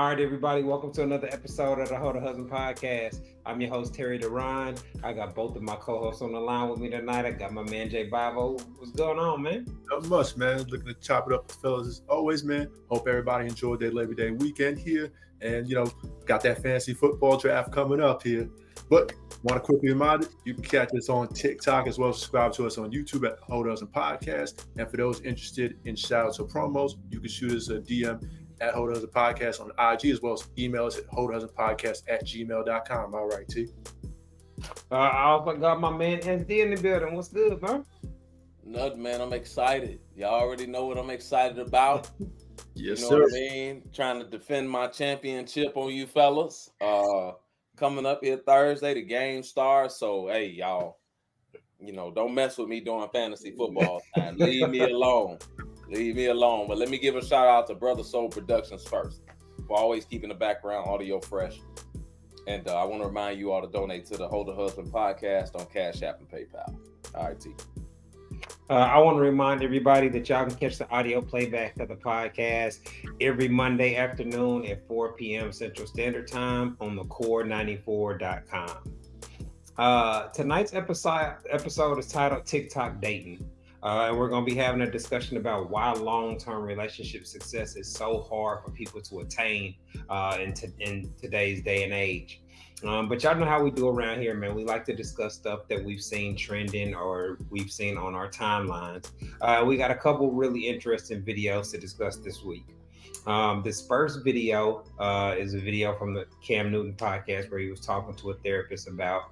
All right, everybody, welcome to another episode of the Hold a Husband podcast. I'm your host, Terry Duran. I got both of my co-hosts on the line with me tonight. I got my man, Jay Bivo. What's going on, man? Not much, man. Looking to chop it up with fellas as always, man. Hope everybody enjoyed their Labor Day weekend here. And, got that fantasy football draft coming up here. But want to quickly remind you, you can catch us on TikTok as well as subscribe to us on YouTube at Hold a Husband Podcast. And for those interested in shout-outs or promos, you can shoot us a DM at Hold a Husband Podcast on IG, as well as email us at hoetohusbandpodcast@gmail.com. All right, T. I also got my man SD in the building. What's good, bro? Nothing, man. I'm excited. Y'all already know what I'm excited about. Yes, you know sir. what I mean? Trying to defend my championship on you fellas. Coming up here Thursday, the game starts. So, hey, y'all, don't mess with me doing fantasy football time. Leave me alone. Leave me alone. But let me give a shout out to Brother Soul Productions first for always keeping the background audio fresh. And I want to remind you all to donate to the Hold a Husband podcast on Cash App and PayPal. All right, T. I want to remind everybody that y'all can catch the audio playback of the podcast every Monday afternoon at 4 p.m. Central Standard Time on the core94.com. Tonight's episode is titled Tik Tok Dating. And we're going to be having a discussion about why long-term relationship success is so hard for people to attain in today's day and age. But y'all know how we do around here, man. We like to discuss stuff that we've seen trending or we've seen on our timelines. We got a couple really interesting videos to discuss this week. This first video is a video from the Cam Newton podcast where he was talking to a therapist about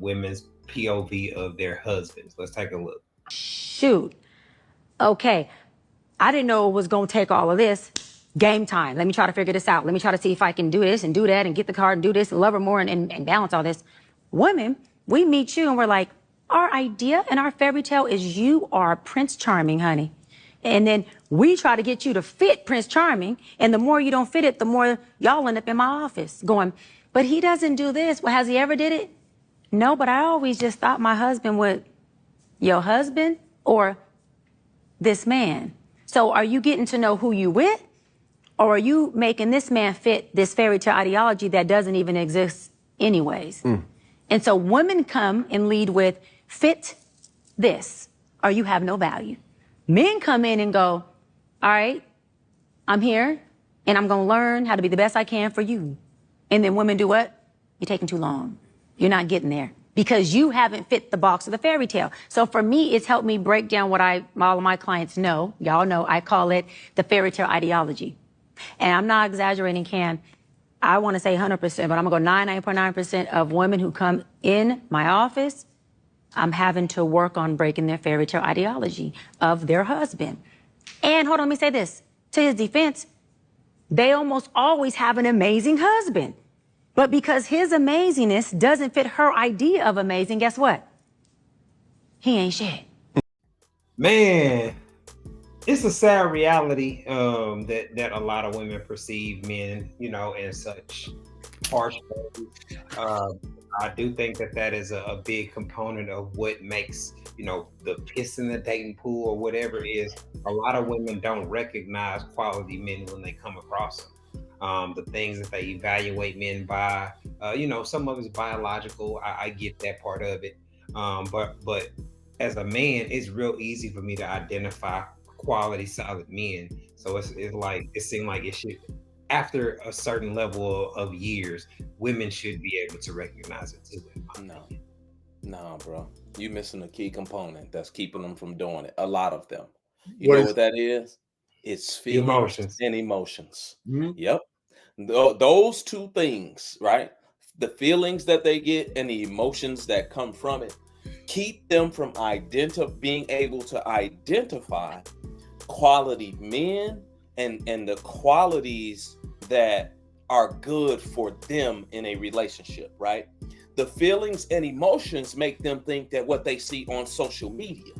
women's POV of their husbands. Let's take a look. Shoot. Okay. I didn't know it was going to take all of this. Game time. Let me try to figure this out. Let me try to see if I can do this and do that and get the card and do this and love her more and balance all this. Women, we meet you and we're like, our idea and our fairy tale is you are Prince Charming, honey. And then we try to get you to fit Prince Charming. And the more you don't fit it, the more y'all end up in my office going, but he doesn't do this. Well, has he ever did it? No, but I always just thought my husband would. Your husband or this man? So are you getting to know who you with? Or are you making this man fit this fairy tale ideology that doesn't even exist anyways? And so women come and lead with fit this or you have no value. Men come in and go, all right, I'm here and I'm going to learn how to be the best I can for you. And then women do what? You're taking too long. You're not getting there. Because you haven't fit the box of the fairy tale. So for me, it's helped me break down what all of my clients know. Y'all know I call it the fairy tale ideology. And I'm not exaggerating, Cam. I want to say 100%, but I'm going to go 99.9% of women who come in my office, I'm having to work on breaking their fairy tale ideology of their husband. And hold on, let me say this. To his defense, they almost always have an amazing husband. But because his amazingness doesn't fit her idea of amazing, guess what? He ain't shit. Man, it's a sad reality that a lot of women perceive men, in such harsh ways. I do think that is a big component of what makes, the piss in the dating pool or whatever it is. A lot of women don't recognize quality men when they come across them. The things that they evaluate men by, some of it's biological. I get that part of it. But as a man, it's real easy for me to identify quality, solid men. So it seemed like it should, after a certain level of years, women should be able to recognize it too. No, bro. You missing a key component that's keeping them from doing it. A lot of them. You know what that is? It's feelings and emotions. Mm-hmm. Yep. Those two things, right? The feelings that they get and the emotions that come from it keep them from being able to identify quality men and the qualities that are good for them in a relationship, right? The feelings and emotions make them think that what they see on social media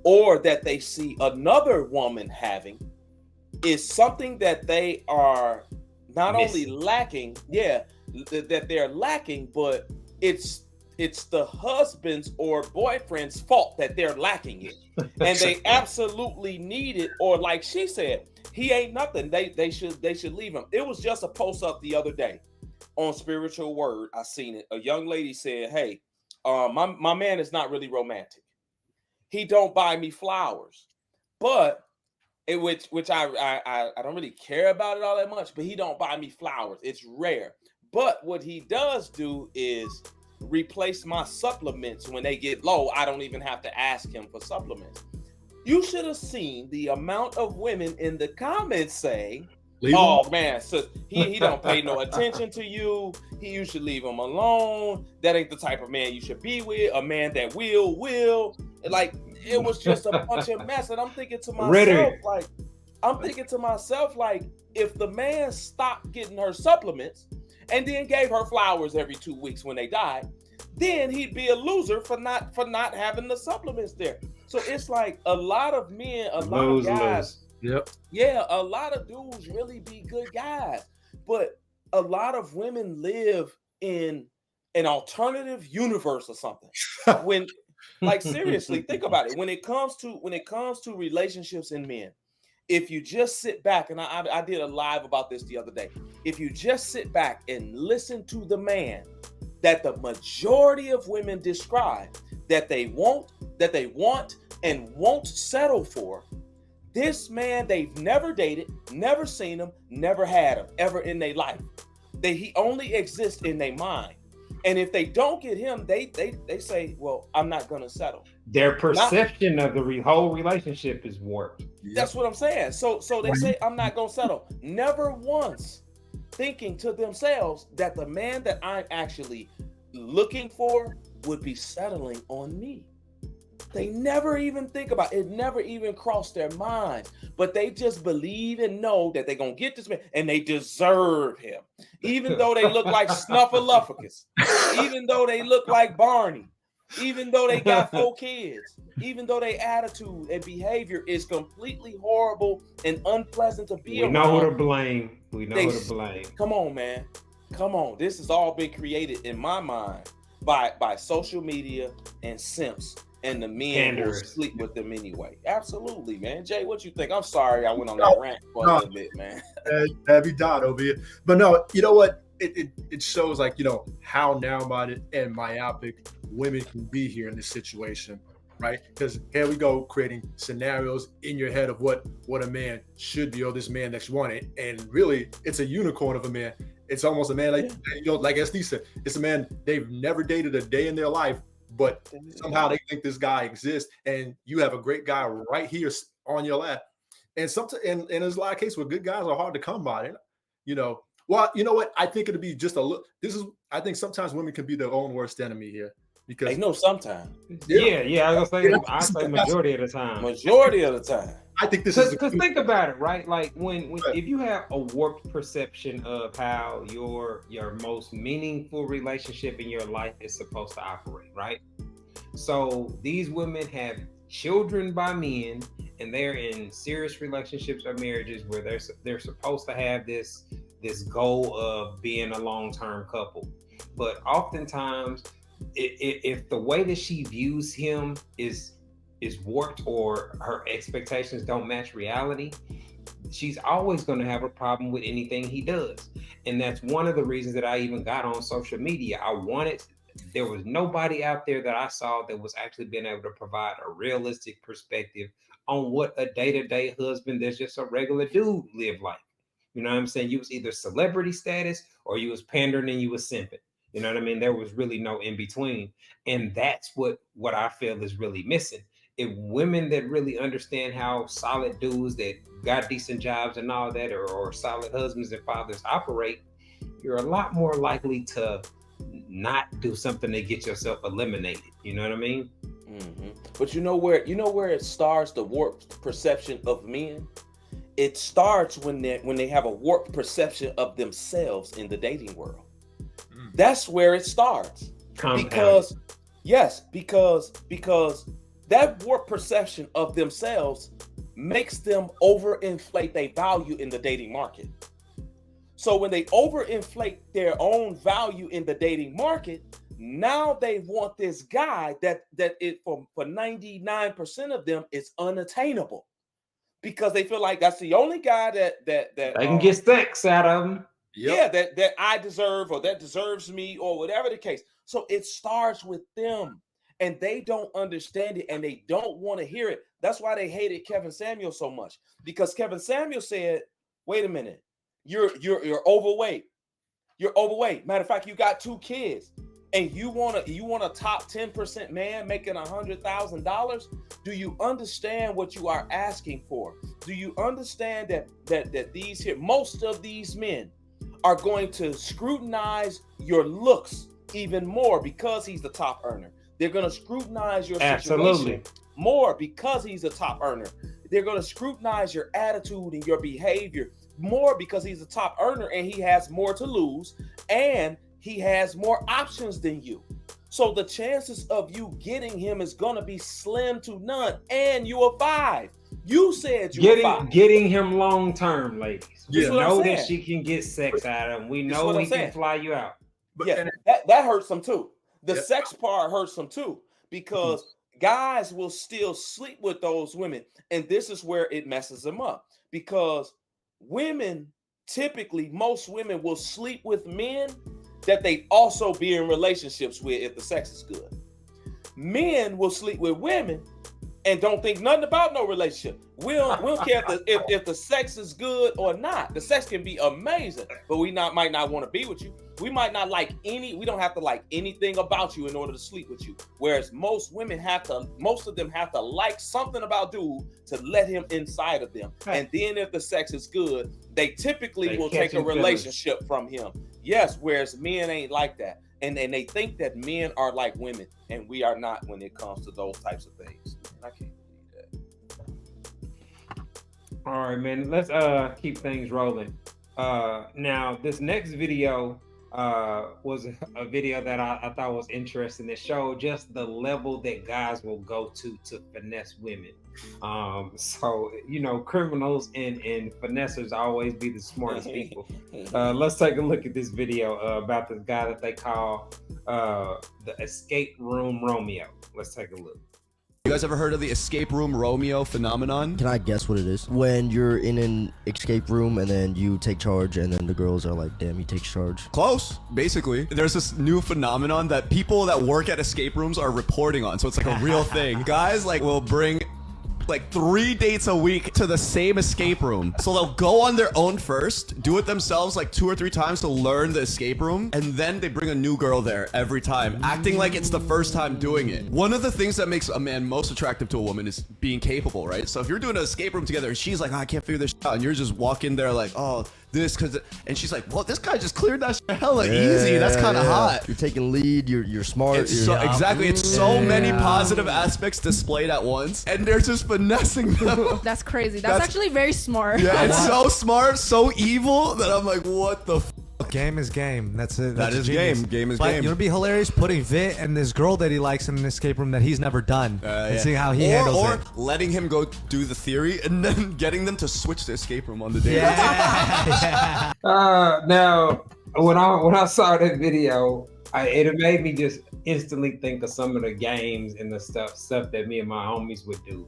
or that they see another woman having is something that they are not only lacking, that they're lacking, but it's the husband's or boyfriend's fault that they're lacking it. And they absolutely need it. Or like she said, He ain't nothing. They should leave him. It was just a post up the other day on Spiritual Word. I seen it. A young lady said, "Hey, my man is not really romantic. He don't buy me flowers, but which I don't really care about it all that much. But he don't buy me flowers. It's rare. But what he does do is replace my supplements when they get low. I don't even have to ask him for supplements." You should have seen the amount of women in the comments saying, "Oh man, so he don't pay no attention to you. You should leave him alone. That ain't the type of man you should be with. A man that will." Like, it was just a bunch of mess. And I'm thinking to myself, like, if the man stopped getting her supplements and then gave her flowers every 2 weeks when they died, then he'd be a loser for not having the supplements there. So it's like a lot of men, a lot of guys, yeah, a lot of dudes really be good guys, but a lot of women live in an alternative universe or something. When, like, seriously, think about it. When it comes to relationships and men, if you just sit back, and I did a live about this the other day. If you just sit back and listen to the man that the majority of women describe that they want and won't settle for, this man they've never dated, never seen him, never had him ever in their life. He only exists in their mind. And if they don't get him, they say, "Well, I'm not gonna settle." Their perception of the whole relationship is warped. That's what I'm saying. So they say, "I'm not gonna settle." Never once thinking to themselves that the man that I'm actually looking for would be settling on me. They never even think about it. It never even crossed their mind. But they just believe and know that they're going to get this man and they deserve him. Even though they look like Snuffleupagus, even though they look like Barney, even though they got 4 kids, even though their attitude and behavior is completely horrible and unpleasant to be around. We know who to blame. Who to blame. Come on, man. Come on. This has all been created in my mind by social media and simps and the men who sleep with them anyway. Absolutely, man. Jay, what you think? I'm sorry I went on that rant for a little bit, man. Heavy dot over here. But no, you know what? It shows, like, you know, how narrow-minded and myopic women can be here in this situation, right? Because here we go, creating scenarios in your head of what a man should be, or this man that you want. And really, it's a unicorn of a man. It's almost a man, like, you know, like SD said, it's a man they've never dated a day in their life, but somehow they think this guy exists, and you have a great guy right here on your lap. And sometimes, and there's a lot of cases where good guys are hard to come by. You know, well, you know what? I think it'll be just a look. I think sometimes women can be their own worst enemy here, because they know sometimes. Yeah. I was gonna say, I say majority of the time. Majority of the time. I think this is because think about it, right? Like when if you have a warped perception of how your most meaningful relationship in your life is supposed to operate, right? So these women have children by men, and they're in serious relationships or marriages where they're supposed to have this goal of being a long-term couple. But oftentimes, if the way that she views him is warped, or her expectations don't match reality, she's always going to have a problem with anything he does. And that's one of the reasons that I even got on social media. There was nobody out there that I saw that was actually being able to provide a realistic perspective on what a day-to-day husband that's just a regular dude live like. You know what I'm saying? You was either celebrity status, or you was pandering and you was simping. You know what I mean? There was really no in between. And that's what I feel is really missing. If women that really understand how solid dudes that got decent jobs and all that, or solid husbands and fathers operate, you're a lot more likely to not do something to get yourself eliminated. You know what I mean? Mm-hmm. But you know where it starts, the warped perception of men? It starts when they have a warped perception of themselves in the dating world. That's where it starts. Because that warped perception of themselves makes them overinflate their value in the dating market. So when they overinflate their own value in the dating market, now they want this guy that it for 99% of them is unattainable, because they feel like that's the only guy that they can get sex out of them. Yeah, that I deserve, or that deserves me, or whatever the case. So it starts with them, and they don't understand it, and they don't want to hear it. That's why they hated Kevin Samuel so much, because Kevin Samuel said, "Wait a minute, you're overweight. You're overweight. Matter of fact, you got 2 kids, and you want a top 10% man making $100,000. Do you understand what you are asking for? Do you understand that these here, most of these men are going to scrutinize your looks even more because he's the top earner. They're going to scrutinize your situation more because he's a top earner. They're going to scrutinize your attitude and your behavior more because he's a top earner and he has more to lose and he has more options than you. So the chances of you getting him is going to be slim to none. And you are 5. You said you were 5. Getting him long term, ladies. We Yeah. know that she can get sex out of him. We know he can fly you out. But yeah, that hurts them too. The sex part hurts them too, because guys will still sleep with those women. And this is where it messes them up, because women, typically, most women will sleep with men that they also be in relationships with if the sex is good. Men will sleep with women and don't think nothing about no relationship. We don't care if the sex is good or not. The sex can be amazing, but we might not want to be with you. We might not like we don't have to like anything about you in order to sleep with you. Whereas most of them have to like something about dude to let him inside of them. And then if the sex is good, they typically will take a relationship from him. Yes, whereas men ain't like that. And they think that men are like women, and we are not when it comes to those types of things. I can't believe that. All right, man. Let's keep things rolling. Now, this next video was a video that I thought was interesting. That showed just the level that guys will go to finesse women. So criminals and finessers always be the smartest people. Let's take a look at this video about this guy that they call the Escape Room Romeo. Let's take a look. You guys ever heard of the Escape Room Romeo phenomenon? Can I guess what it is? When you're in an escape room and then you take charge and then the girls are like, damn, you take charge. Close, basically. There's this new phenomenon that people that work at escape rooms are reporting on. So it's like a real thing. Guys will bring 3 dates a week to the same escape room. So they'll go on their own first, do it themselves 2 or 3 times to learn the escape room, and then they bring a new girl there every time, acting like it's the first time doing it. One of the things that makes a man most attractive to a woman is being capable, right? So if you're doing an escape room together and she's like, oh, I can't figure this out, and you're just walking there like, oh, this, and she's like, well, this guy just cleared that shit hella easy. That's kind of hot. You're taking lead. You're smart. Exactly. It's so many positive aspects displayed at once, and they're just finessing them. That's crazy. That's actually very smart. Yeah, it's so smart, so evil that I'm like, what the Game is game. That's it. That is game. Game is game. It would be hilarious putting Vit and this girl that he likes in an escape room that he's never done and seeing how he handles it. Or letting him go do the theory and then getting them to switch the escape room on the day. Yeah. Now, when I saw that video, it made me just instantly think of some of the games and the stuff that me and my homies would do.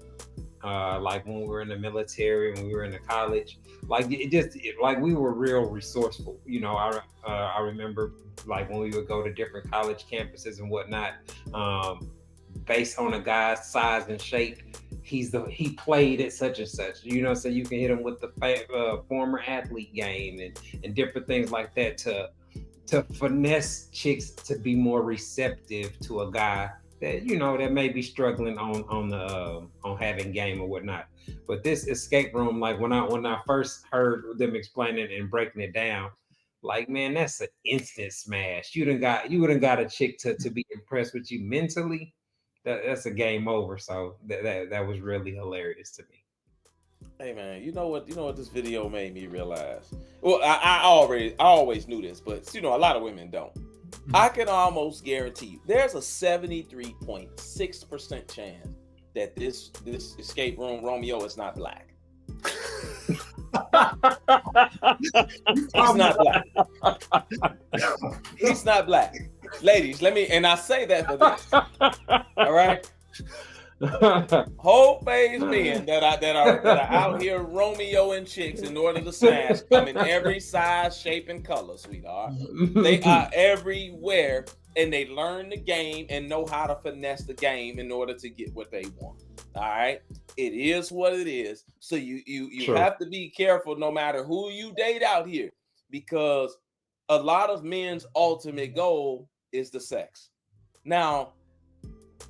Like when we were in the military, when we were in the college, we were real resourceful. I remember when we would go to different college campuses and whatnot, based on a guy's size and shape, he played at such and such, so you can hit him with the former athlete game and different things like that to finesse chicks to be more receptive to a guy that that may be struggling on having game or whatnot. But this escape room, when I first heard them explaining and breaking it down, man, that's an instant smash. You done got a chick to be impressed with you mentally. That's a game over. So that was really hilarious to me. Hey man, you know what this video made me realize? Well, I always knew this, but a lot of women don't. I can almost guarantee you there's a 73.6% chance that this escape room Romeo is not black. He's not black. He's not black. Ladies, I say that for this. All right? Whole phase men that are out here Romeo and chicks in order to smash come in every size, shape, and color, sweetheart. They are everywhere, and they learn the game and know how to finesse the game in order to get what they want. All right, it is what it is. So you Sure. have to be careful no matter who you date out here, because a lot of men's ultimate goal is the sex. Now,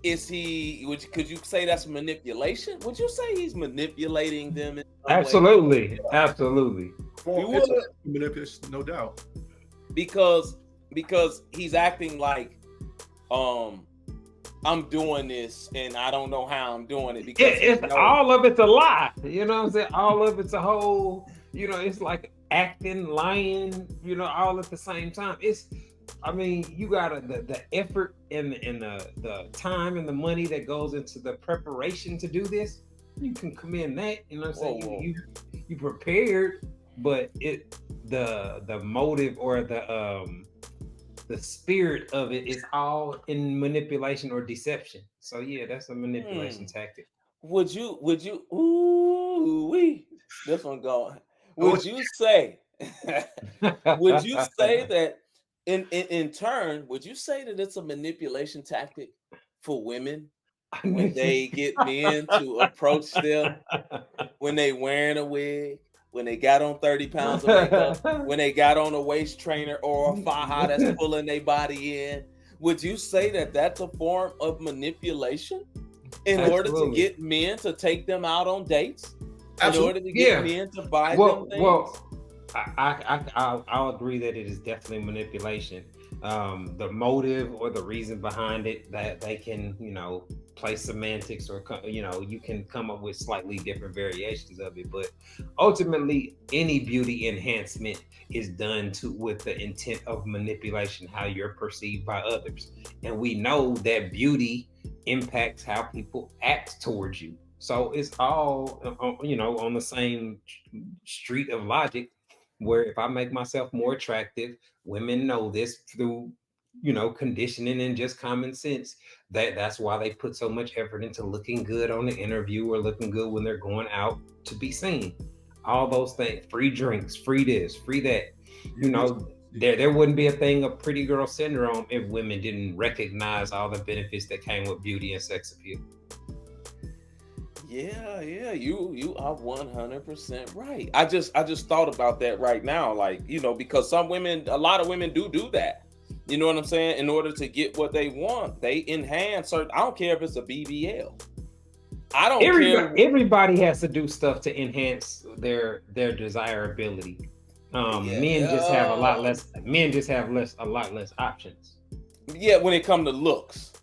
could you say that's manipulation? Would you say he's manipulating them in some way? Absolutely. It's manipulation, no doubt. Because he's acting like I'm doing this and I don't know how I'm doing it, because all of it's a lie. You know what I'm saying? All of it's a whole, it's like acting, lying, all at the same time. You gotta the effort and the time and the money that goes into the preparation to do this. You can commend that. You know what I'm saying? You prepared, but the motive or the spirit of it is all in manipulation or deception. So yeah, that's a manipulation tactic. Would you this one going? Would you say that in turn, would you say that it's a manipulation tactic for women when they get men to approach them, when they wearing a wig, when they got on 30 pounds of makeup, when they got on a waist trainer or a faja that's pulling their body in? Would you say that that's a form of manipulation in order to get men to take them out on dates? In order to get men to buy them things? Well, I'll agree that it is definitely manipulation. The motive or the reason behind it, that they can, play semantics, or you can come up with slightly different variations of it. But ultimately, any beauty enhancement is done with the intent of manipulation, how you're perceived by others. And we know that beauty impacts how people act towards you. So it's all, on the same street of logic, where if I make myself more attractive, women know this through, conditioning and just common sense, that's why they put so much effort into looking good on the interview or looking good when they're going out to be seen. All those things, free drinks, free this, free that. There wouldn't be a thing of pretty girl syndrome if women didn't recognize all the benefits that came with beauty and sex appeal. Yeah, you are 100% right. I just thought about that right now, because a lot of women do that. You know what I'm saying? In order to get what they want, they enhance certain. I don't care if it's a BBL. I don't care. Everybody has to do stuff to enhance their desirability. Men just have a lot less. Men just have a lot less options. Yeah, when it comes to looks.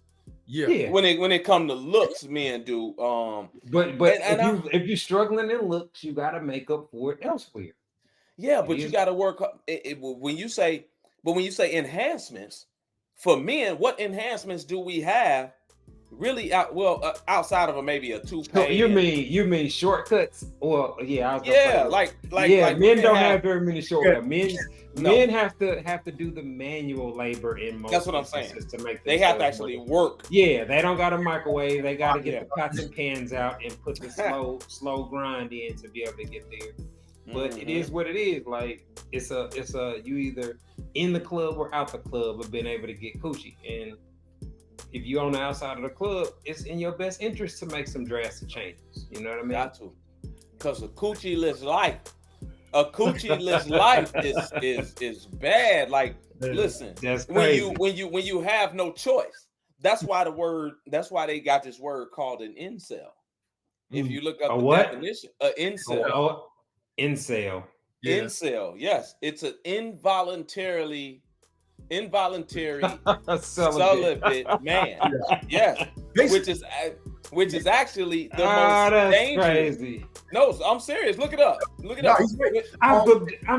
Yeah. When it comes to looks, men do. But if you're struggling in looks, you got to make up for it elsewhere. Yeah, but you got to work. When you say enhancements for men, what enhancements do we have? Really, outside of maybe a toupee. So you mean shortcuts? Well, yeah, men don't have very many shortcuts. Men have to do the manual labor in most. That's what I'm saying. To make they have to actually work. Yeah, they don't got a microwave. They got to get the pots and pans out and put the slow grind in to be able to get there. But it is what it is. Like it's a you either in the club or out the club of being able to get coochie. And if you're on the outside of the club, it's in your best interest to make some drastic changes. You know what I mean? Got to, because a coochie-less life is bad. Like, listen, that's crazy. when you have no choice. That's why they got this word called an incel. If you look up the definition, an incel. Incel. Yeah. Incel, yes, it's an involuntary celibate man. Yes, which is actually the most dangerous. Crazy. No, I'm serious. Look it up. I'm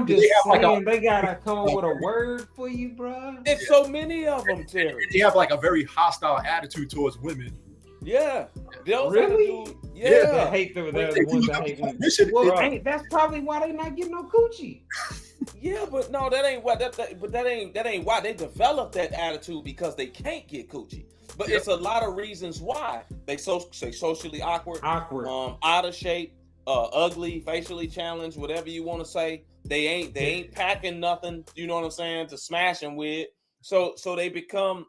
just saying they gotta come up with a word for you, bro. It's so many of them, Terry. They have like a very hostile attitude towards women. Yeah. Really? Yeah. They hate the ones that hate women. Well, that's probably why they not getting no coochie. Yeah, but no, that ain't why they developed that attitude, because they can't get coochie. But it's a lot of reasons why they socially awkward, out of shape, ugly, facially challenged, whatever you want to say. They ain't packing nothing, you know what I'm saying, to smash them with. So they become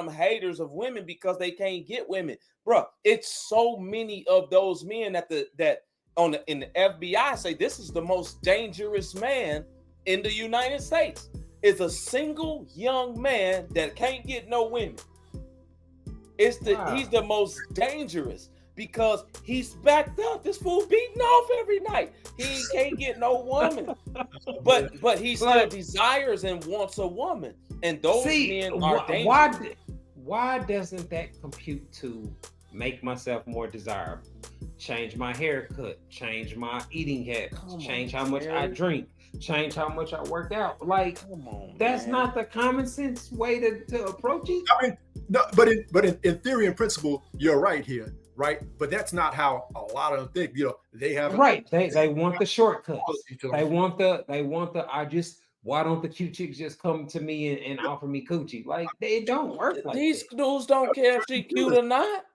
haters of women because they can't get women. Bruh, it's so many of those men in the FBI say this is the most dangerous man in the United States. Is a single young man that can't get no women. He's the most dangerous because he's backed up. This fool beating off every night. He can't get no woman. But he still desires and wants a woman. And those men are dangerous. Why doesn't that compute to make myself more desirable? Change my haircut, change my eating habits, change how much I drink, change how much I work out. Like, that's not the common sense way to approach it. I mean, no, but in theory and principle, you're right here, right? But that's not how a lot of them think. You know, they have They want the shortcuts. They want the why don't the cute chicks just come to me and offer me coochie? Like, they don't work like these that. dudes don't care if she cute or not.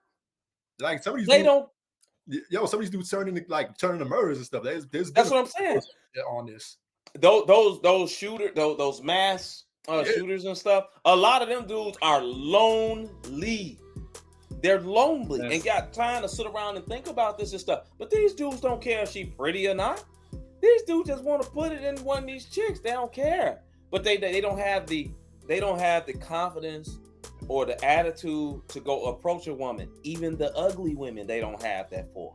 Like some of these they don't. Some of these dudes turning to murders and stuff. That's what I'm saying on this. Those shooters, those mass shooters and stuff. A lot of them dudes are lonely. They're lonely and got time to sit around and think about this and stuff. But these dudes don't care if she pretty or not. These dudes just want to put it in one of these chicks. They don't care. But they don't have the confidence or the attitude to go approach a woman. Even the ugly women, they don't have that for.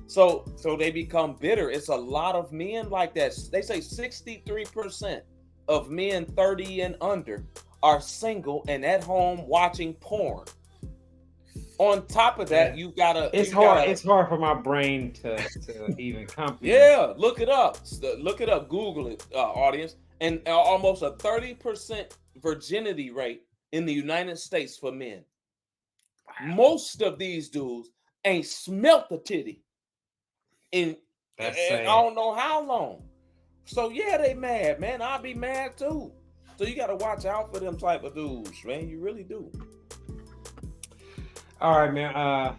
So they become bitter. It's a lot of men like that. They say 63% of men 30 and under are single and at home watching porn. On top of that, you gotta. It's hard for my brain to even comprehend. Yeah, look it up. Google it, audience. And almost a 30% virginity rate in the United States for men. Wow. Most of these dudes ain't smelt the titty in I don't know how long. So yeah, they mad, man. I'll be mad too. So you got to watch out for them type of dudes, man. You really do. All right, man.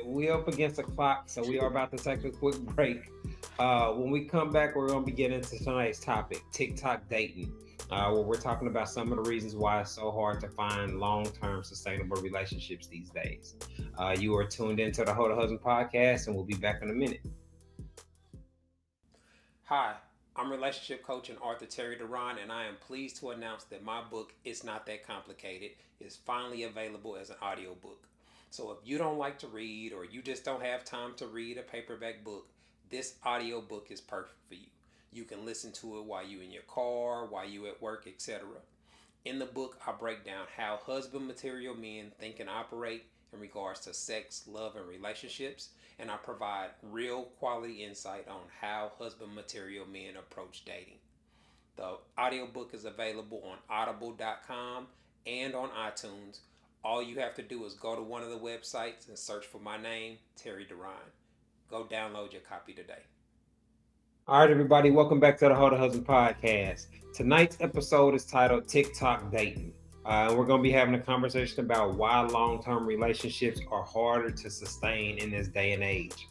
We up against the clock, so we are about to take a quick break. When we come back, we're going to be getting into tonight's topic, Tik Tok Dating, where we're talking about some of the reasons why it's so hard to find long-term sustainable relationships these days. You are tuned into the Ho the Husband podcast, and we'll be back in a minute. Hi, I'm relationship coach and author Terry Duran, and I am pleased to announce that my book, It's Not That Complicated, is finally available as an audiobook. So if you don't like to read or you just don't have time to read a paperback book, this audiobook is perfect for you. You can listen to it while you're in your car, while you're at work, etc. In the book, I break down how husband material men think and operate in regards to sex, love, and relationships, and I provide real quality insight on how husband material men approach dating. The audiobook is available on audible.com and on iTunes. All you have to do is go to one of the websites and search for my name, Terry Duran. Go download your copy today. All right, everybody, welcome back to the Ho the Husband podcast. Tonight's episode is titled Tik Tok Dating. We're going to be having a conversation about why long-term relationships are harder to sustain in this day and age.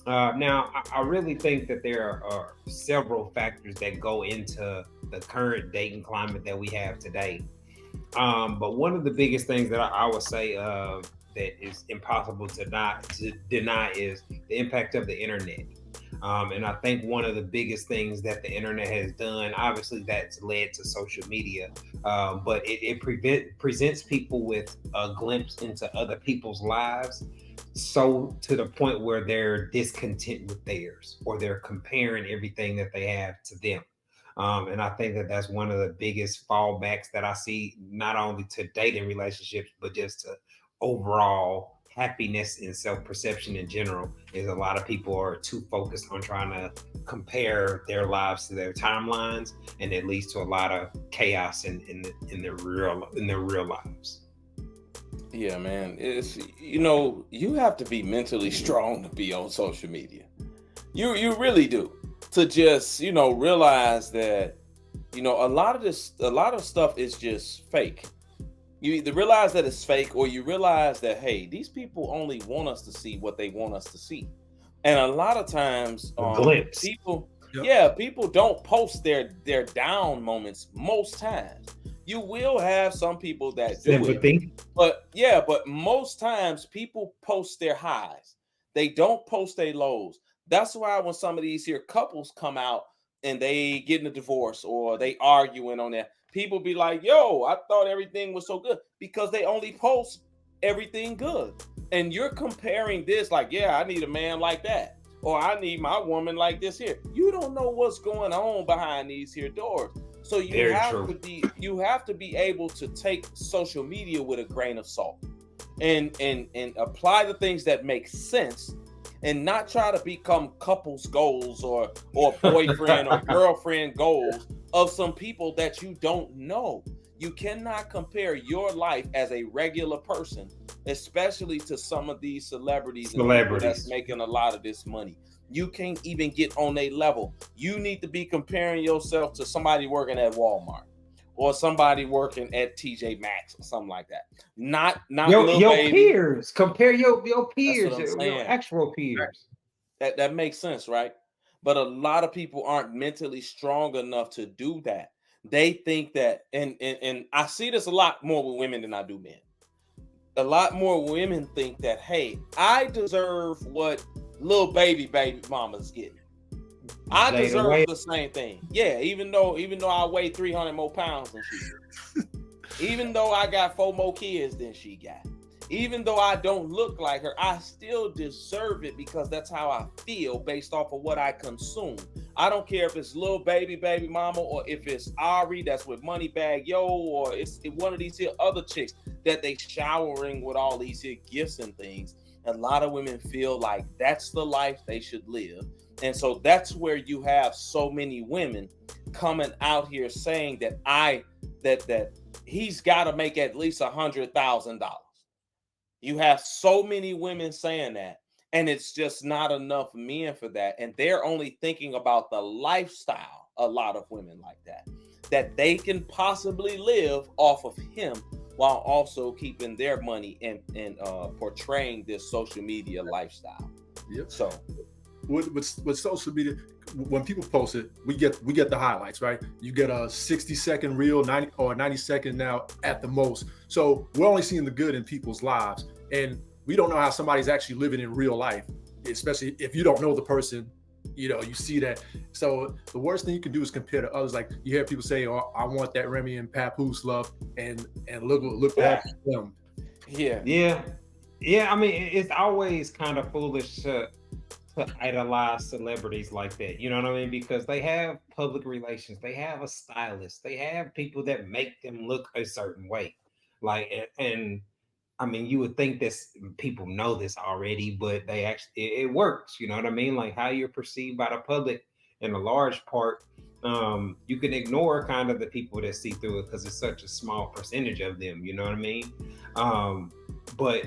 Now, I really think that there are several factors that go into the current dating climate that we have today. But one of the biggest things that I would say that is impossible to deny is the impact of the internet. And I think one of the biggest things that the internet has done, obviously that's led to social media, but it presents people with a glimpse into other people's lives, so to the point where they're discontent with theirs, or they're comparing everything that they have to them. And I think that that's one of the biggest fallbacks that I see, not only to dating relationships, but just to overall happiness and self-perception in general, is a lot of people are too focused on trying to compare their lives to their timelines, and it leads to a lot of chaos in their real lives. Yeah, man. It's, you have to be mentally strong to be on social media. You really do. To just, realize that, a lot of stuff is just fake. You either realize that it's fake, or you realize that, hey, these people only want us to see what they want us to see. And a lot of times, glimpse. people, Yep. people don't post their down moments most times. You will have some people that do it, Sympathy. but most times people post their highs. They don't post their lows. That's why when some of these here couples come out and they getting a divorce or they arguing on that, people be like, yo, I thought everything was so good, because they only post everything good. And you're comparing this like, yeah, I need a man like that, or I need my woman like this here. You don't know what's going on behind these here doors. So you have to be able to take social media with a grain of salt and apply the things that make sense, and not try to become couples goals or boyfriend or girlfriend goals of some people that you don't know. You cannot compare your life as a regular person, especially to some of these celebrities and people that's making a lot of this money. You can't even get on a level. You need to be comparing yourself to somebody working at Walmart or somebody working at TJ Maxx or something like that. Not your baby. peers. Compare your peers, That's what I'm your saying. actual peers. That makes sense, right? But a lot of people aren't mentally strong enough to do that. They think that, and I see this a lot more with women than I do men. A lot more women think that, hey, I deserve what little baby mama's getting. I deserve the same thing. Yeah, even though I weigh 300 more pounds than she does. Even though I got 4 more kids than she got. Even though I don't look like her, I still deserve it, because that's how I feel based off of what I consume. I don't care if it's little baby mama, or if it's Ari that's with Moneybag Yo, or it's one of these here other chicks that they showering with all these here gifts and things. A lot of women feel like that's the life they should live. And so that's where you have so many women coming out here saying that he's got to make at least $100,000. You have so many women saying that, and it's just not enough men for that. And they're only thinking about the lifestyle, a lot of women like that they can possibly live off of him, while also keeping their money and portraying this social media lifestyle. Yep. So with social media, when people post it, we get the highlights, right? You get a 60-second reel, 90 or 90-second now at the most. So we're only seeing the good in people's lives, and we don't know how somebody's actually living in real life, especially if you don't know the person. You see that. So the worst thing you can do is compare to others. Like, you hear people say, "Oh, I want that Remy and Papoose love," and look what happened to them. Yeah. I mean, it's always kind of foolish to idolize celebrities like that. You know what I mean? Because they have public relations, they have a stylist, they have people that make them look a certain way. Like, and I mean, you would think this people know this already, but they actually it works. You know what I mean? Like, how you're perceived by the public, in a large part, you can ignore kind of the people that see through it, because it's such a small percentage of them. You know what I mean? But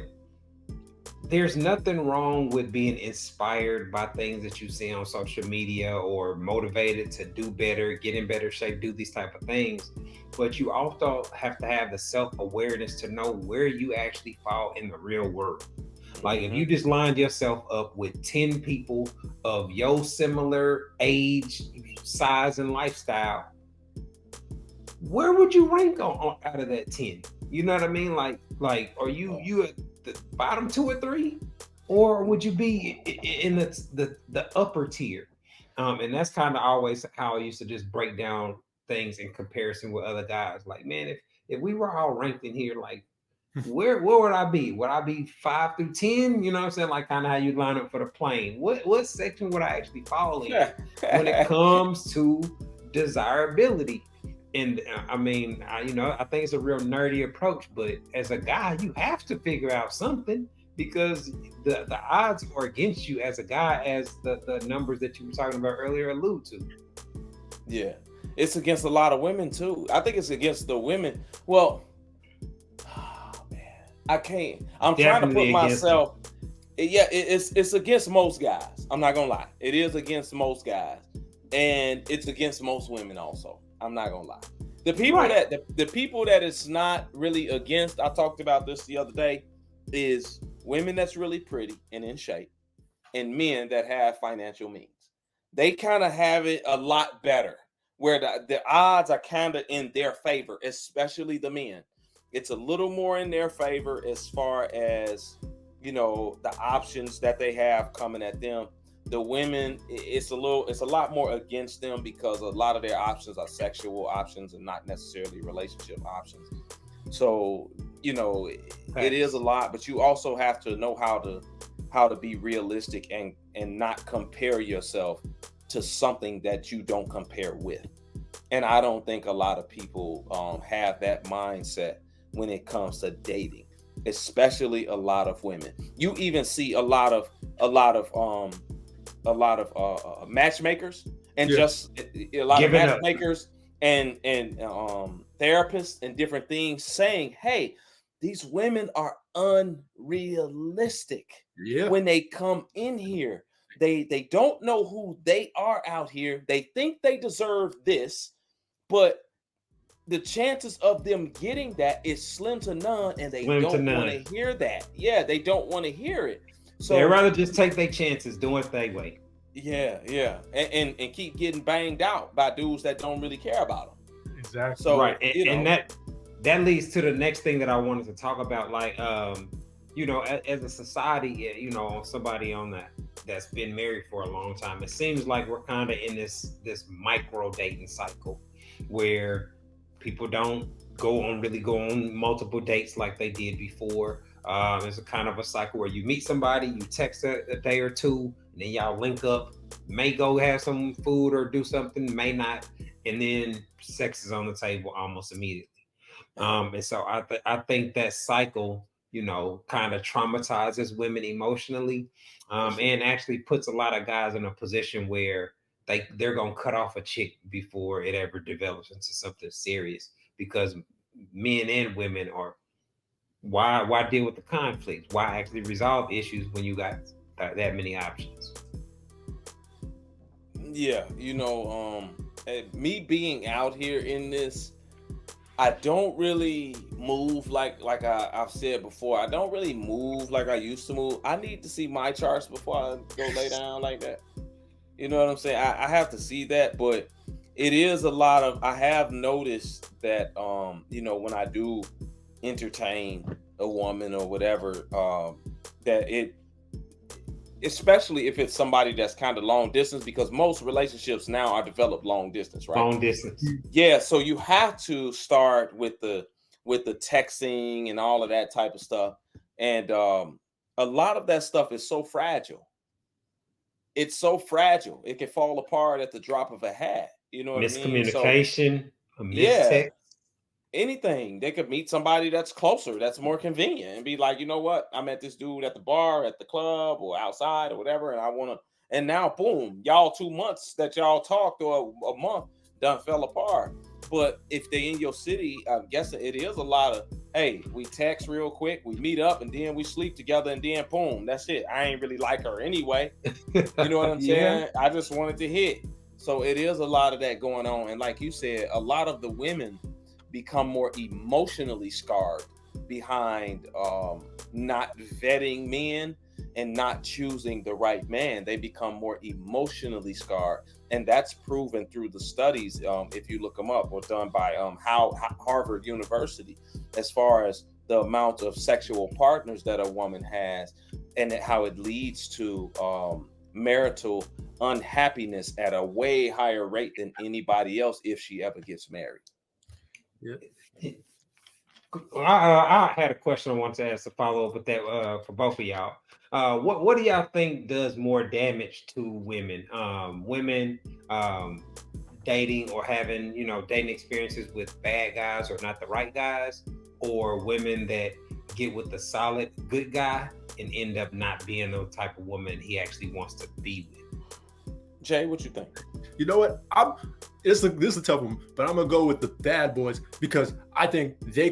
there's nothing wrong with being inspired by things that you see on social media, or motivated to do better, get in better shape, do these type of things. But you also have to have the self-awareness to know where you actually fall in the real world. Like, if you just lined yourself up with 10 people of your similar age, size, and lifestyle, where would you rank on out of that 10? You know what I mean? Like, are you at the bottom 2 or 3, or would you be in the upper tier? And that's kind of always how I used to just break down things in comparison with other guys. Like, man, if we were all ranked in here, like, where would I be? Would I be 5 through 10? You know what I'm saying? Like, kind of how you line up for the plane. What section would I actually fall in when it comes to desirability? And I mean, I think it's a real nerdy approach, but as a guy, you have to figure out something, because the odds are against you as a guy, as the numbers that you were talking about earlier allude to. Yeah, it's against a lot of women too. I think it's against the women. Well, man, I can't. I'm trying to put myself. Yeah, it's against most guys. I'm not gonna lie. It is against most guys, and it's against most women also. I'm not gonna lie. The people Right. the people that it's not really against, I talked about this the other day, is women that's really pretty and in shape, and men that have financial means. They kind of have it a lot better, where the odds are kind of in their favor, especially the men. It's a little more in their favor as far as, the options that they have coming at them. The women, it's a lot more against them because a lot of their options are sexual options and not necessarily relationship options. So, it is a lot, but you also have to know how to be realistic and not compare yourself to something that you don't compare with. And I don't think a lot of people have that mindset when it comes to dating, especially a lot of women. You even see a lot of matchmakers and Yeah. just a lot of Giving up. matchmakers and therapists and different things saying, hey, these women are unrealistic Yeah. when they come in here. They don't know who they are out here. They think they deserve this, but the chances of them getting that is slim to none, and they Slim to don't want none. to hear that. Yeah, they don't want to hear it. They'd So rather just take their chances doing it their way. yeah, and keep getting banged out by dudes that don't really care about them. Exactly. So Right. And that leads to the next thing that I wanted to talk about. Like, as a society, somebody on that's been married for a long time, it seems like we're kind of in this micro dating cycle where people don't go on multiple dates like they did before. It's a kind of a cycle where you meet somebody, you text a day or two, and then y'all link up, may go have some food or do something, may not, and then sex is on the table almost immediately. And so I think that cycle, kind of traumatizes women emotionally, and actually puts a lot of guys in a position where they're gonna cut off a chick before it ever develops into something serious, because men and women are, why deal with the conflict? Why actually resolve issues when you got that many options? yeah, me being out here in this, I don't really move like I've said before. I don't really move like I used to move. I need to see my charts before I go lay down like that. You know what I'm saying? I have to see that, but it is a lot of. I have noticed that, when I do entertain a woman or whatever, that it, especially if it's somebody that's kind of long distance, because most relationships now are developed long distance, right? Long distance. Yeah, so you have to start with the texting and all of that type of stuff, and a lot of that stuff is so fragile. It's so fragile; it can fall apart at the drop of a hat. You know what I mean? So Miscommunication, a yeah, mistext. anything. They could meet somebody that's closer, that's more convenient, and be like, you know what? I met this dude at the bar, at the club, or outside, or whatever, and I want to. And now, boom, y'all 2 months that y'all talked, or a month, done fell apart. But if they in your city, I'm guessing it is a lot of, hey, we text real quick, we meet up, and then we sleep together, and then boom, that's it. I ain't really like her anyway. You know what I'm saying? I just wanted to hit. So it is a lot of that going on. And like you said, a lot of the women become more emotionally scarred behind not vetting men and not choosing the right man. They become more emotionally scarred, and that's proven through the studies, if you look them up, or done by Harvard University, as far as the amount of sexual partners that a woman has, and how it leads to marital unhappiness at a way higher rate than anybody else if she ever gets married. Yeah. I had a question I wanted to ask to follow up with that, for both of y'all. What do y'all think does more damage to women? Women dating or having, dating experiences with bad guys or not the right guys, or women that get with the solid good guy and end up not being the type of woman he actually wants to be with? Jay, what you think? You know what? This is a tough one, but I'm gonna go with the bad boys, because I think a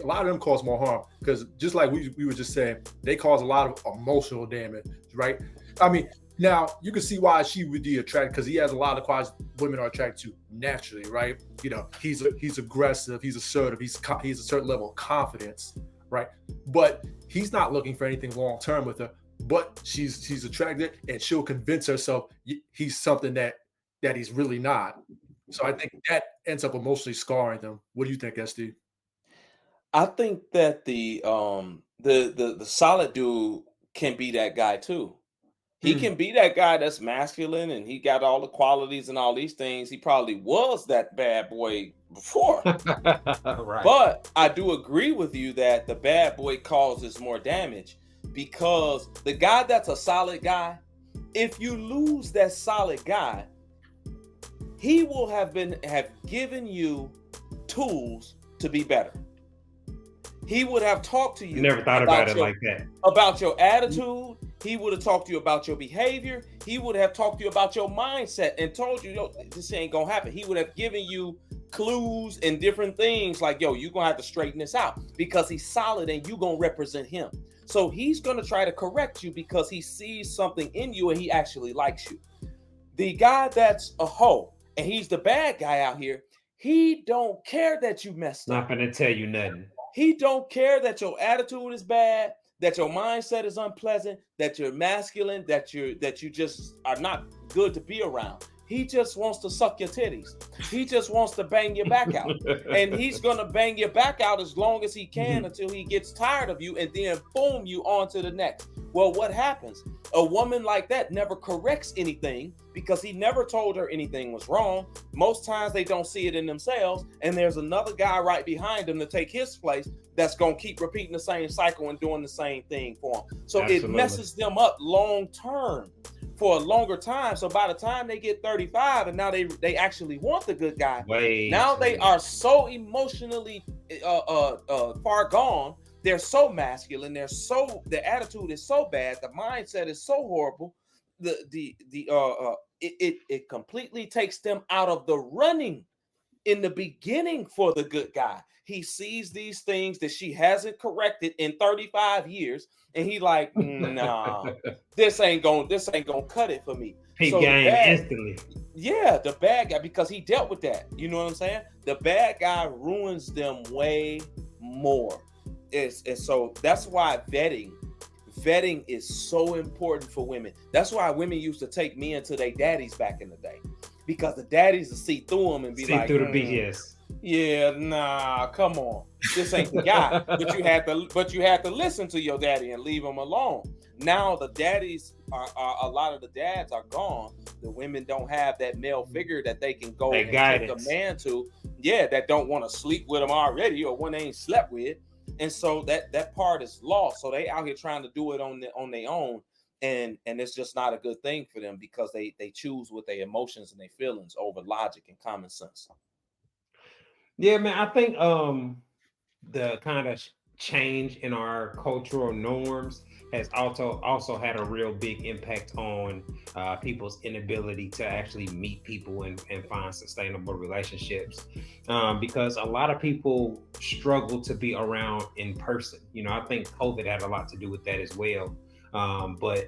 lot of them cause more harm. Because just like we were just saying, they cause a lot of emotional damage, right? I mean, Now, you can see why she would be attracted, because he has a lot of qualities women are attracted to naturally, right? You know, he's aggressive, he's assertive, he's a certain level of confidence, right? But he's not looking for anything long term with her. But she's attracted, and she'll convince herself he's something that he's really not. So I think that ends up emotionally scarring them. What do you think, SD? I think that the solid dude can be that guy too. He can be that guy that's masculine and he got all the qualities and all these things. He probably was that bad boy before. Right. But I do agree with you that the bad boy causes more damage, because the guy that's a solid guy, if you lose that solid guy, he will have given you tools to be better. He would have talked to you. Never thought about it like that. About your attitude. He would have talked to you about your behavior. He would have talked to you about your mindset and told you, yo, this ain't gonna happen. He would have given you clues and different things like, yo, you're gonna have to straighten this out, because he's solid and you're gonna represent him. So he's gonna try to correct you because he sees something in you and he actually likes you. The guy that's a hoe and he's the bad guy out here, he don't care that you messed up. Not gonna tell you nothing. He don't care that your attitude is bad, that your mindset is unpleasant, that you're masculine, that you just are not good to be around. He just wants to suck your titties. He just wants to bang your back out. And he's going to bang your back out as long as he can until he gets tired of you, and then boom, you on to the next. Well, what happens? A woman like that never corrects anything because he never told her anything was wrong. Most times they don't see it in themselves, and there's another guy right behind them to take his place that's going to keep repeating the same cycle and doing the same thing for him. So Absolutely. It messes them up long term for a longer time. So by the time they get 35 and now they actually want the good guy, now they are so emotionally far gone. They're so masculine. Their attitude is so bad. The mindset is so horrible. It completely takes them out of the running in the beginning for the good guy. He sees these things that she hasn't corrected in 35 years, and he like, nah, this ain't gonna cut it for me. He gained instantly. Yeah, the bad guy, because he dealt with that. You know what I'm saying? The bad guy ruins them way more. And so that's why vetting is so important for women. That's why women used to take men to their daddies back in the day, because the daddies would see through them and be like, through the BS. Yeah, nah, come on, this ain't the guy. But you had to listen to your daddy and leave him alone. Now the daddies are a lot of the dads are gone. The women don't have that male figure that they can go and take a man to. Yeah, that don't want to sleep with them already, or one they ain't slept with. And so that part is lost. So they out here trying to do it on their own, and it's just not a good thing for them, because they choose with their emotions and their feelings over logic and common sense. Yeah, man, I think the kind of change in our cultural norms has also had a real big impact on people's inability to actually meet people and find sustainable relationships, because a lot of people struggle to be around in person. You know, I think COVID had a lot to do with that as well. But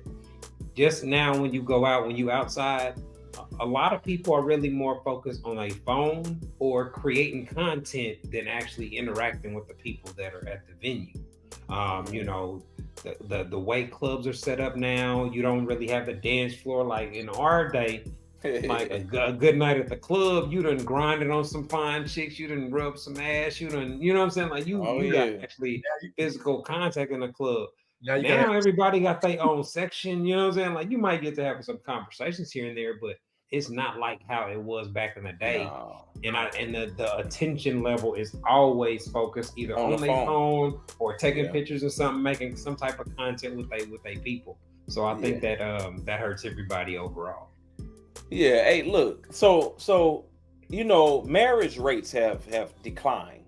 just now, when you go out, when you outside, a lot of people are really more focused on a phone or creating content than actually interacting with the people that are at the venue. You know, the way clubs are set up now, you don't really have the dance floor like in our day. Like a good night at the club, you done grinded on some fine chicks, you done rub some ass, you done, you know what I'm saying? Like you got actually physical contact in the club. Now everybody got their own section, you know what I'm saying? Like you might get to have some conversations here and there, but it's not like how it was back in the day. No. And the attention level is always focused either on their phone or taking pictures or something, making some type of content with they people. So I think that that hurts everybody overall. Yeah. Hey, look. So you know, marriage rates have declined,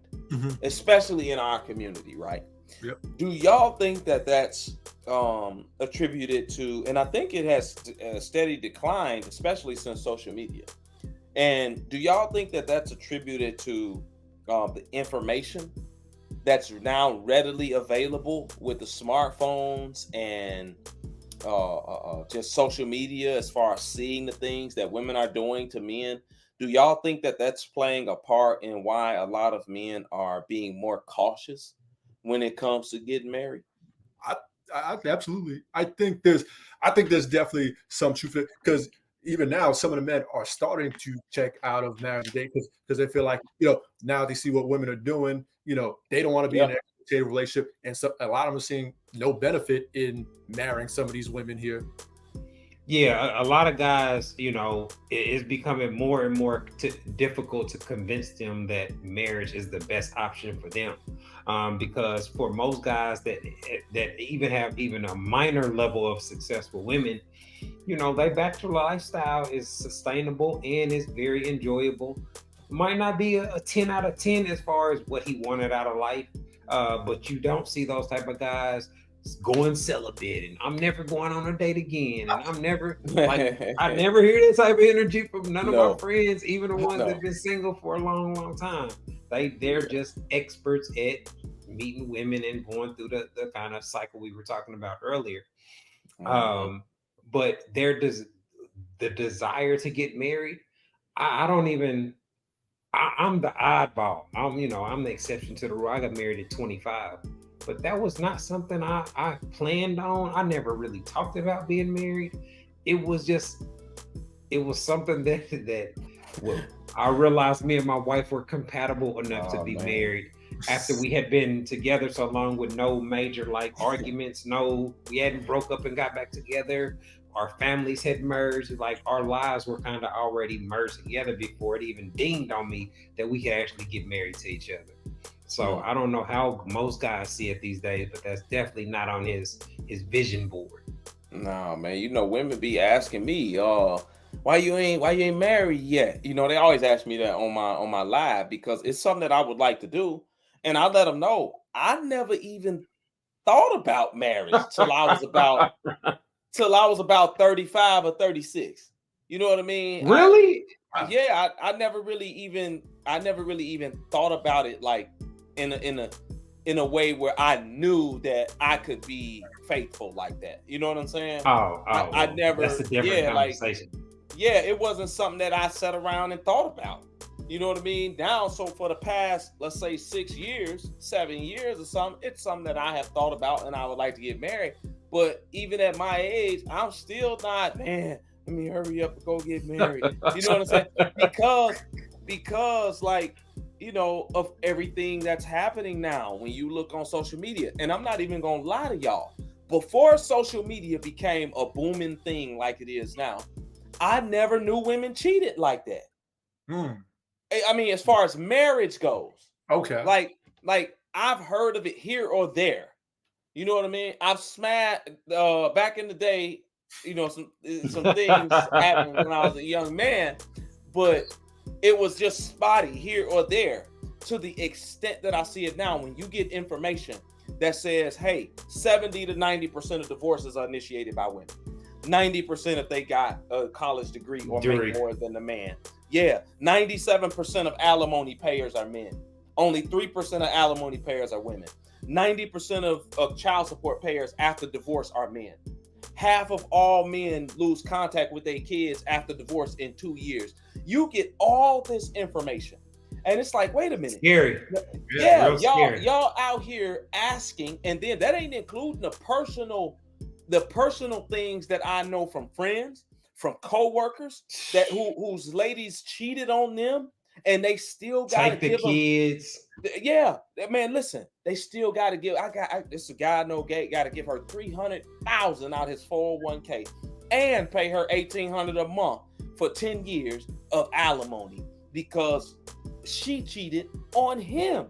especially in our community, right? Yep. Do y'all think that that's attributed to, and I think it has steady declined, especially since social media. And do y'all think that that's attributed to the information that's now readily available with the smartphones and just social media, as far as seeing the things that women are doing to men, do y'all think that that's playing a part in why a lot of men are being more cautious when it comes to getting married? I absolutely. I think there's definitely some truth to it, because even now some of the men are starting to check out of marriage and date because they feel like, now they see what women are doing. They don't want to be in Yeah. an exploitative relationship, and so a lot of them are seeing no benefit in marrying some of these women here. Yeah, a lot of guys, it's becoming more and more difficult to convince them that marriage is the best option for them, because for most guys that even have even a minor level of successful women, their bachelor lifestyle is sustainable and is very enjoyable. Might not be a 10 out of 10 as far as what he wanted out of life, but you don't see those type of guys going celibate and I'm never going on a date again, and I'm never I never hear this type of energy from none of my friends, even the ones that have been single for a long time. They're just experts at meeting women and going through the kind of cycle we were talking about earlier. But the desire to get married, I don't even. I'm the oddball. I'm the exception to the rule. I got married at 25, but that was not something I planned on. I never really talked about being married. It was something that I realized me and my wife were compatible enough to be married after we had been together so long with no major arguments. We hadn't broke up and got back together. Our families had merged. Our lives were kind of already merged together before it even dinged on me that we could actually get married to each other. So I don't know how most guys see it these days, but that's definitely not on his vision board. No, man. Women be asking me, why you ain't married yet? They always ask me that on my live, because it's something that I would like to do, and I let them know I never even thought about marriage till I was about 35 or 36. You know what I mean? Really? I never really even thought about it in a way where I knew that I could be faithful like that. You know what I'm saying? I never. That's a different conversation. It wasn't something that I sat around and thought about. You know what I mean? Now, so for the past, let's say 6 years, 7 years or something, it's something that I have thought about and I would like to get married. But even at my age, I'm still not, man, let me hurry up and go get married. You know what I'm saying? Because of everything that's happening now when you look on social media. And I'm not even going to lie to y'all. Before social media became a booming thing like it is now, I never knew women cheated like that. I mean, as far as marriage goes. Okay. Like I've heard of it here or there. You know what I mean? I've smashed back in the day, some things happened when I was a young man, but it was just spotty here or there, to the extent that I see it now. When you get information that says, hey, 70 to 90% of divorces are initiated by women. 90% if they got a college degree or make more than the man. Yeah, 97% of alimony payers are men. Only 3% of alimony payers are women. 90% of child support payers after divorce are men. Half of all men lose contact with their kids after divorce in 2 years. You get all this information, and it's like, wait a minute. Scary. Yeah, y'all out here asking, and then that ain't including the personal things that I know from friends, from coworkers whose ladies cheated on them, and they still got to give them kids. Yeah, man. Listen, they still got to give. This guy I know got to give her $300,000 out his 401k, and pay her $1,800 a month for 10 years of alimony because she cheated on him.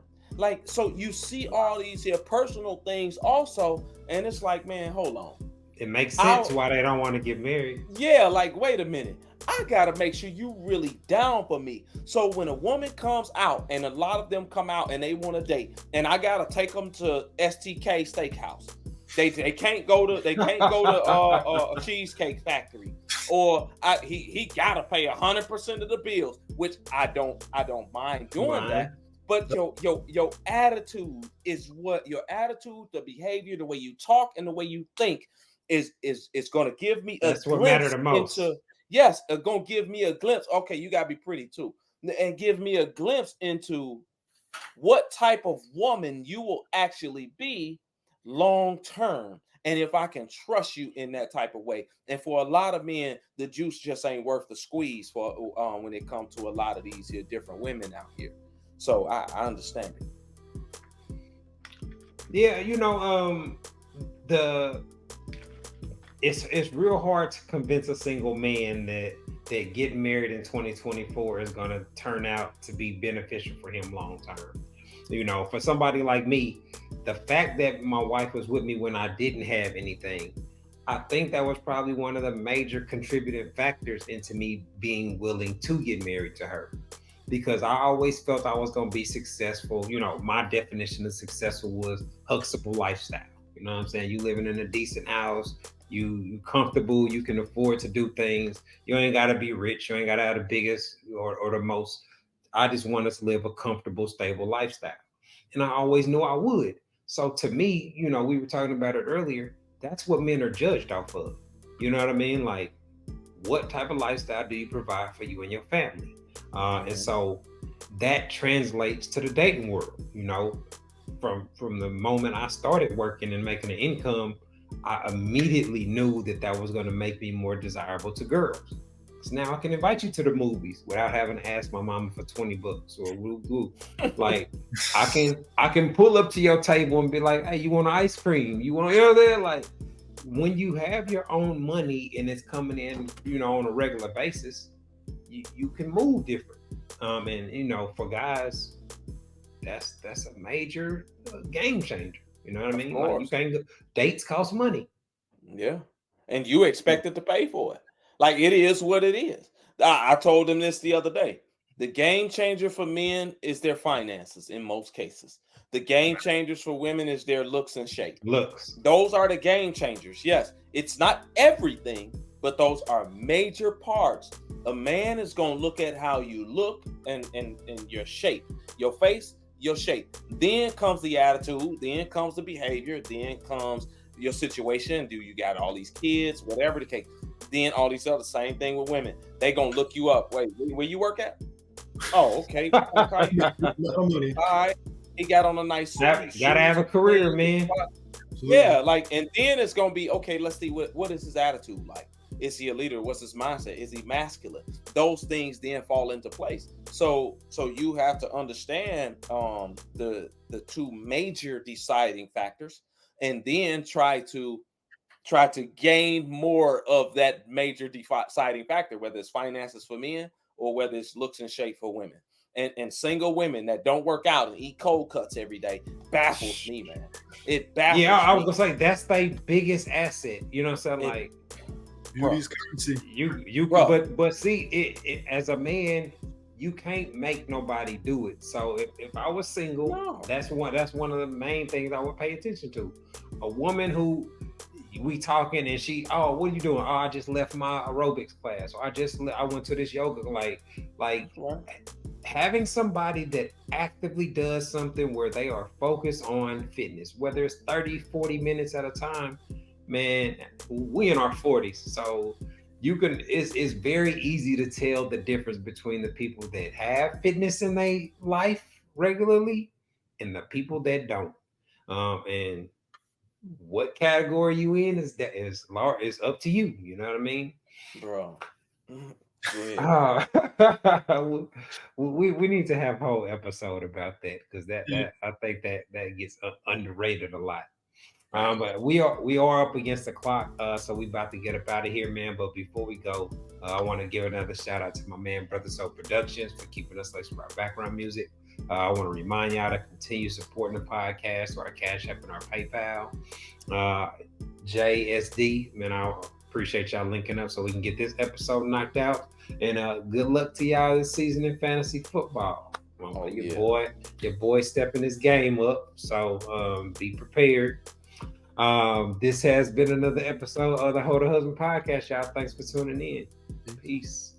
So you see all these here personal things also, and it's like, man, hold on. It makes sense why they don't want to get married. Yeah, wait a minute. I gotta make sure you really down for me. So when a woman comes out, and a lot of them come out and they want to date, and I gotta take them to STK Steakhouse. They can't go to a Cheesecake Factory, or he gotta pay 100% of the bills, which I don't mind doing that. But your attitude is what your attitude, the behavior, the way you talk, and the way you think is going to give me That's a what matter glimpse the most. into, yes, going to give me a glimpse. Okay, you got to be pretty too. And give me a glimpse into what type of woman you will actually be long term. And if I can trust you in that type of way. And for a lot of men, the juice just ain't worth the squeeze for when it comes to a lot of these here different women out here. So I understand it. Yeah, it's real hard to convince a single man that getting married in 2024 is going to turn out to be beneficial for him long term. For somebody like me, the fact that my wife was with me when I didn't have anything, I think that was probably one of the major contributing factors into me being willing to get married to her, because I always felt I was going to be successful. My definition of successful was huxtable lifestyle. You know what I'm saying? You living in a decent house, you comfortable, you can afford to do things. You ain't got to be rich. You ain't got to have the biggest or the most. I just want us to live a comfortable, stable lifestyle. And I always knew I would. So to me, we were talking about it earlier. That's what men are judged off of. You know what I mean? Like, what type of lifestyle do you provide for you and your family? And so that translates to the dating world. From the moment I started working and making an income, I immediately knew that was going to make me more desirable to girls. So now I can invite you to the movies without having to ask my mama for $20 or woo woo. Like, I can pull up to your table and be like, hey, you want ice cream? You want there? Like, when you have your own money and it's coming in, on a regular basis, you can move different. And for guys, that's a major game changer. You know what I mean? Like, you can't go, dates cost money. Yeah, and you expected to pay for it. Like, it is what it is. I told them this the other day. The game changer for men is their finances in most cases. The game changers for women is their looks and shape. Looks. Those are the game changers. Yes, it's not everything, but those are major parts. A man is going to look at how you look and your shape, your face, your shape. Then comes the attitude. Then comes the behavior. Then comes your situation. Do you got all these kids? Whatever the case. Then all these other, same thing with women. They gonna look you up. Wait, where you work at? Oh, okay. All right. He got on a nice suit. Gotta have a career, man. Yeah, like, and then it's gonna be okay. Let's see what is his attitude like. Is he a leader? What's his mindset? Is he masculine? Those things then fall into place. So you have to understand the two major deciding factors, and then try to gain more of that major deciding factor, whether it's finances for men or whether it's looks and shape for women. And single women that don't work out and eat cold cuts every day baffles me, man. It baffles me. Yeah, I was gonna say that's their biggest asset. You know what I'm saying? Like, beauty's currency. But see, it as a man, you can't make nobody do it. So if I was single, that's one of the main things I would pay attention to. A woman who we talking and she, oh, what are you doing? Oh, I just left my aerobics class, or I went to this yoga. Like having somebody that actively does something where they are focused on fitness, whether it's 30, 40 minutes at a time, man, we in our 40s. So it's very easy to tell the difference between the people that have fitness in their life regularly and the people that don't. And what category you in is up to you. You know what I mean, bro? We need to have a whole episode about that, because that I think that gets underrated a lot. But we are up against the clock, so we about to get up out of here, man. But before we go, I want to give another shout out to my man Brother Soul Productions for keeping us like our background music. I want to remind y'all to continue supporting the podcast, or our Cash App and our PayPal. JSD, man, I appreciate y'all linking up so we can get this episode knocked out. And good luck to y'all this season in fantasy football. Your boy stepping his game up, so be prepared. This has been another episode of the Hold a Husband podcast, y'all. Thanks for tuning in. Peace.